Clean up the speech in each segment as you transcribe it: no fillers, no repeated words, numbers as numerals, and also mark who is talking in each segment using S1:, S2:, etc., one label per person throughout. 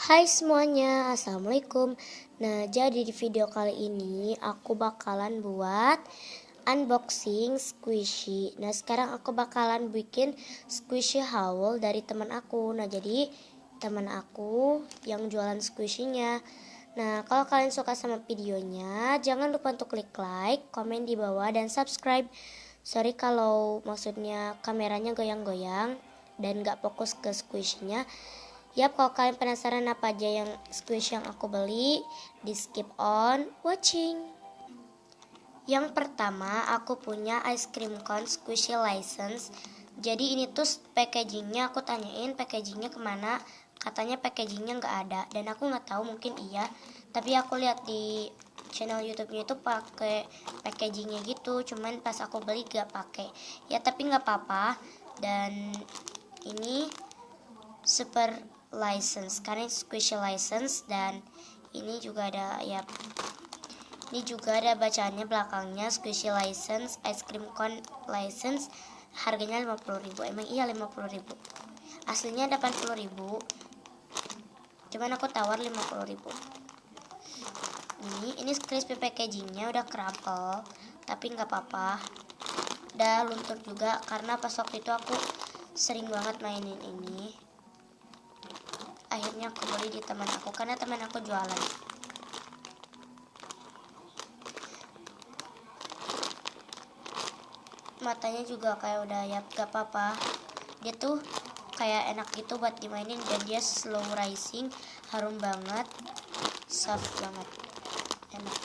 S1: Hai semuanya, assalamualaikum. Nah, jadi di video kali ini aku bakalan buat unboxing squishy. Nah, sekarang aku bakalan bikin squishy haul dari teman aku. Nah, jadi teman aku yang jualan squishy-nya. Nah, kalau kalian suka sama videonya, jangan lupa untuk klik like, komen di bawah, dan subscribe. Sorry kalau maksudnya kameranya goyang-goyang dan gak fokus ke squishy-nya. Yap, kalau kalian penasaran apa aja yang squish yang aku beli, di skip on watching. Yang pertama, aku punya ice cream cone squishy license. Jadi ini tuh packagingnya, aku tanyain packagingnya kemana. Katanya packagingnya nggak ada, dan aku nggak tahu, mungkin iya. Tapi aku lihat di channel YouTube-nya itu pakai packagingnya gitu. Cuman pas aku beli nggak pakai. Ya tapi nggak apa-apa. Dan ini super license karena squishy license, dan ini juga ada ini juga ada bacaannya belakangnya, squishy license ice cream cone license, harganya 50.000. Emang iya 50.000, aslinya 80.000, cuman aku tawar 50.000. Ini crispy packagingnya udah crumple, tapi nggak apa-apa, udah luntur juga karena pas waktu itu aku sering banget mainin ini. Akhirnya aku beli di teman aku karena teman aku jualan. Matanya juga kayak udah gak apa-apa. Dia tuh kayak enak gitu buat dimainin, dan dia slow rising, harum banget, soft banget, enak.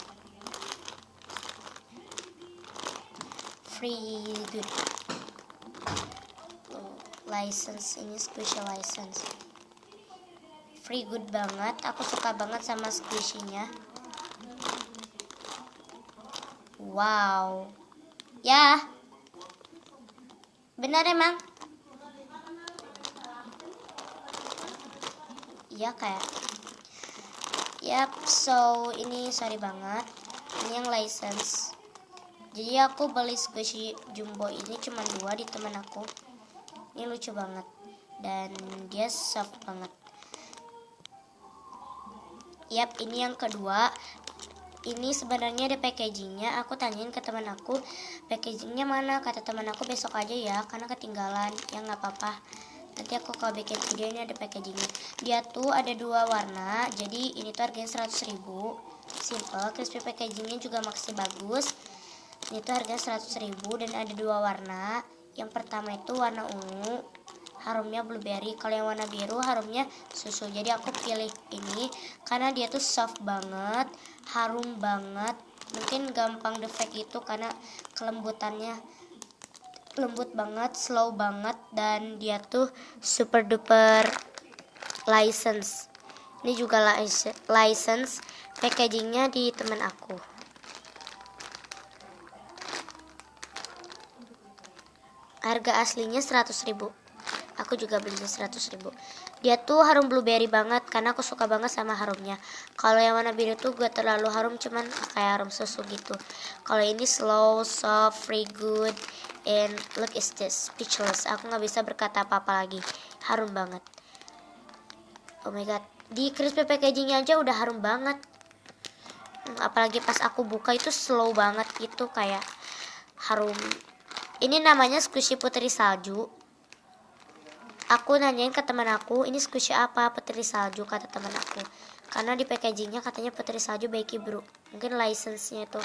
S1: Free good. License, ini squishy license. Free good banget, aku suka banget sama squishy-nya. Wow. Ya. Benar emang? Iya kayak. Yap, so ini sorry banget. Ini yang license. Jadi aku beli squishy jumbo ini cuma 2 di teman aku. Ini lucu banget dan dia soft banget. Yap, ini yang kedua. Ini sebenarnya ada packagingnya. Aku tanyain ke teman aku, packagingnya mana? Kata teman aku besok aja ya, karena ketinggalan. Ya nggak apa-apa. Nanti aku kalau bikin video ini ada packagingnya. Dia tuh ada 2 warna. Jadi ini tuh harganya 100.000. Simple, crispy packagingnya juga masih bagus. Ini tuh harganya 100.000 dan ada 2 warna. Yang pertama itu warna ungu, harumnya blueberry. Kalau yang warna biru harumnya susu. Jadi aku pilih ini karena dia tuh soft banget, harum banget. Mungkin gampang defect itu karena kelembutannya lembut banget, slow banget, dan dia tuh super duper license. Ini juga license, packagingnya di teman aku. Harga aslinya 100.000. Aku juga belinya 100.000. Dia tuh harum blueberry banget karena aku suka banget sama harumnya. Kalau yang warna biru tuh gak terlalu harum, cuman kayak harum susu gitu. Kalau ini slow, soft, free good, and look is this, speechless. Aku nggak bisa berkata apa-apa lagi. Harum banget. Oh my god, di crispy packagingnya aja udah harum banget. Apalagi pas aku buka itu slow banget gitu, kayak harum. Ini namanya squishy putri salju. Aku nanyain ke teman aku, ini squishy apa? Putri salju, kata teman aku. Karena di packagingnya katanya putri salju Becky Bro. Mungkin license-nya itu.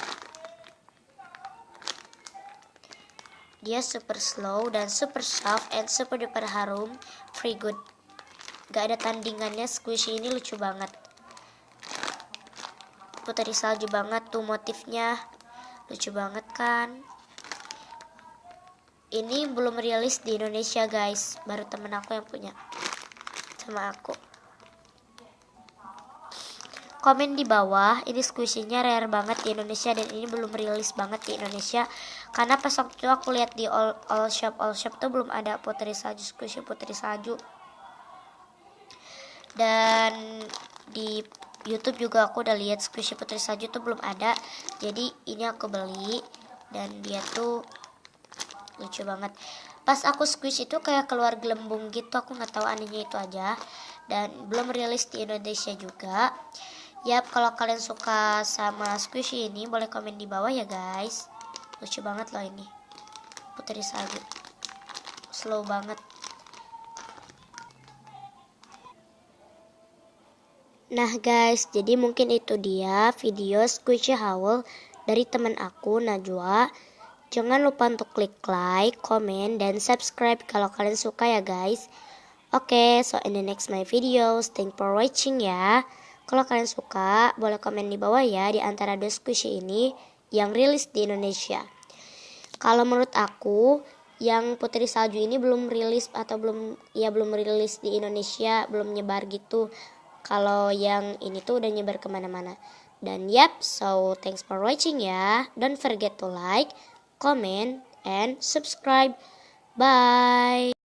S1: Dia super slow dan super soft and super duper harum, free good. Gak ada tandingannya, squishy ini lucu banget. Putri salju banget tuh motifnya. Lucu banget kan? Ini belum rilis di Indonesia guys, baru temen aku yang punya sama aku. Komen di bawah, ini squishy-nya rare banget di Indonesia dan ini belum rilis banget di Indonesia. Karena pas waktu itu aku lihat di all shop tuh belum ada putri salju, squishy putri salju. Dan di YouTube juga aku udah lihat squishy putri salju tuh belum ada. Jadi ini aku beli dan dia tuh lucu banget. Pas aku squish itu kayak keluar gelembung gitu, aku nggak tahu anehnya itu aja. dan belum rilis di Indonesia juga. Yap, kalau kalian suka sama squishy ini boleh komen di bawah ya guys. Lucu banget loh ini. Putri salju. Slow banget. Nah guys, jadi mungkin itu dia video squishy haul dari teman aku Najwa. Jangan lupa untuk klik like, comment, dan subscribe kalau kalian suka ya guys. Oke, so in the next my videos, thank for watching ya. Kalau kalian suka, boleh komen di bawah ya di antara dua squishy ini yang rilis di Indonesia. Kalau menurut aku, yang Putri Salju ini belum rilis atau belum rilis di Indonesia, belum nyebar gitu. Kalau yang ini tuh udah nyebar kemana-mana. Dan yap, so thanks for watching ya. Don't forget to like, comment, and subscribe. Bye.